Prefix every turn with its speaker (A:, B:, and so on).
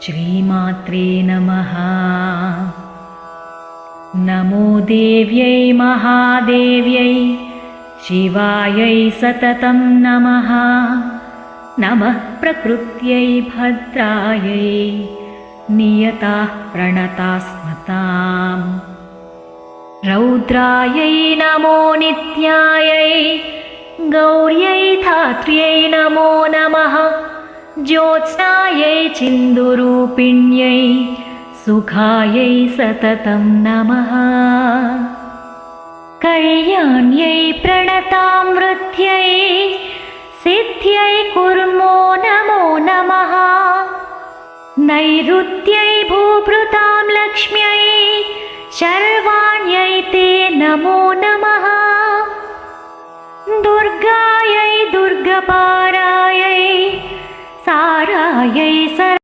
A: श्रीमात्रे नमः। नमो देव्यै महादेव्यै शिवायै सततं नमः। नमः प्रकृत्यै भद्रायै नियताः प्रणतास्मताम्। रौद्रायै नमो नित्यायै गौर्यै धात्र्यै नमो नमः। ज्योत्स्नायै चिन्दुरूपिण्यै सुखायै सततं नमः। कल्याण्यै प्रणतामृत्यै सिद्ध्यै कुर्मो नमो नमः। नैऋत्यै भूभृतां लक्ष्म्यै शर्वाण्यै ते नमो नमः। दुर्गायै दुर्गपारायै सारायै